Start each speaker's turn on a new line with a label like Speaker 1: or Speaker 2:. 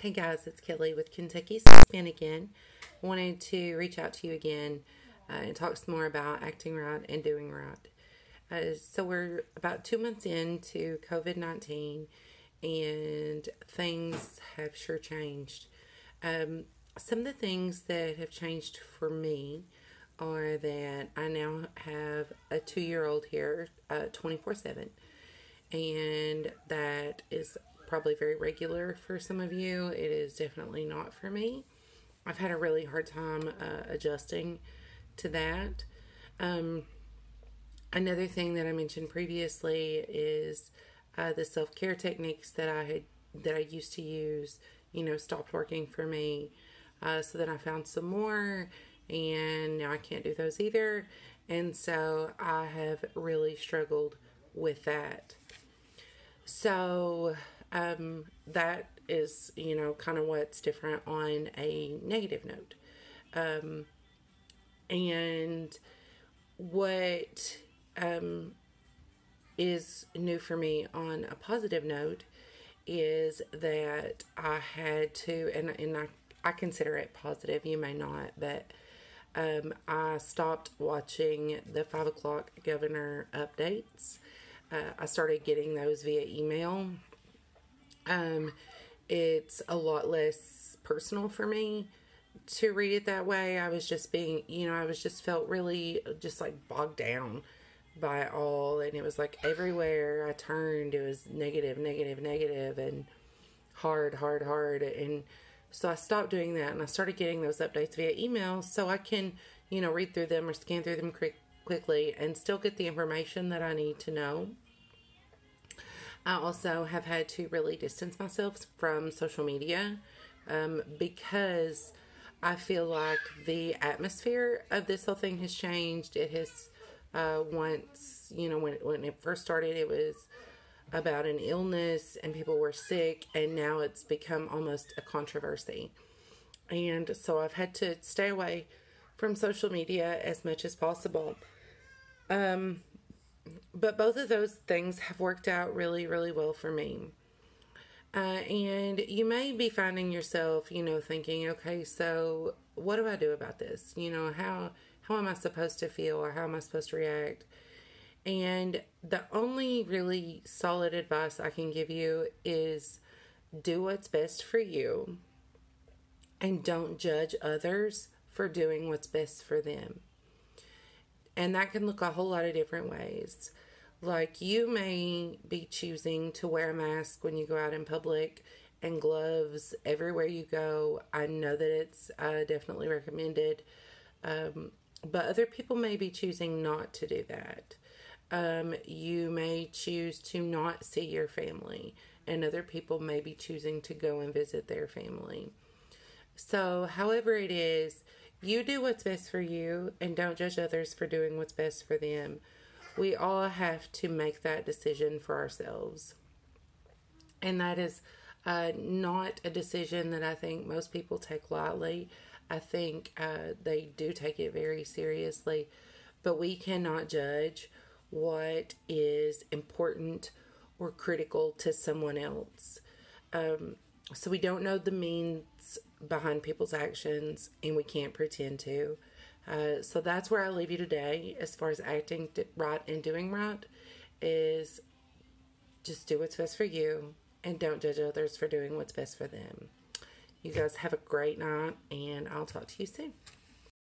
Speaker 1: Hey guys, it's Kelly with Kentucky Spin again. Wanted to reach out to you again and talk some more about acting right and doing right. So we're about 2 months into COVID-19 and things have sure changed. Some of the things that have changed for me are that I now have a 2-year-old here 24/7, and that is probably very regular for some of you. It is definitely not for me. I've had a really hard time adjusting to that. Um, Another thing that I mentioned previously is the self care techniques that I used to use. Stopped working for me. So then I found some more, and now I can't do those either. And so I have really struggled with that. So that is, kind of what's different on a negative note. Um, and what is new for me on a positive note is that I had to, I consider it positive, you may not, but I stopped watching the 5 o'clock governor updates. I started getting those via email. Um, it's a lot less personal for me to read it that way. I was just being, I was just felt really just like bogged down by it all. And it was like everywhere I turned, it was negative, negative, negative, and hard, hard, hard. And so I stopped doing that and I started getting those updates via email so I can, read through them or scan through them quickly and still get the information that I need to know. I also have had to really distance myself from social media because I feel like the atmosphere of this whole thing has changed. It has once, when it first started, it was about an illness and people were sick, and now it's become almost a controversy. And so I've had to stay away from social media as much as possible. Um, but both of those things have worked out really, really well for me. And you may be finding yourself, thinking, okay, so what do I do about this? How am I supposed to feel or how am I supposed to react? And the only really solid advice I can give you is do what's best for you and don't judge others for doing what's best for them. And that can look a whole lot of different ways. Like, you may be choosing to wear a mask when you go out in public and gloves everywhere you go. I know that it's definitely recommended. But other people may be choosing not to do that. You may choose to not see your family, and other people may be choosing to go and visit their family. So, however it is, you do what's best for you and don't judge others for doing what's best for them. We all have to make that decision for ourselves. And that is not a decision that I think most people take lightly. I think they do take it very seriously. But we cannot judge what is important or critical to someone else. So we don't know the means behind people's actions, and we can't pretend to. So that's where I leave you today as far as acting right and doing right, is just do what's best for you and don't judge others for doing what's best for them. You guys have a great night, and I'll talk to you soon.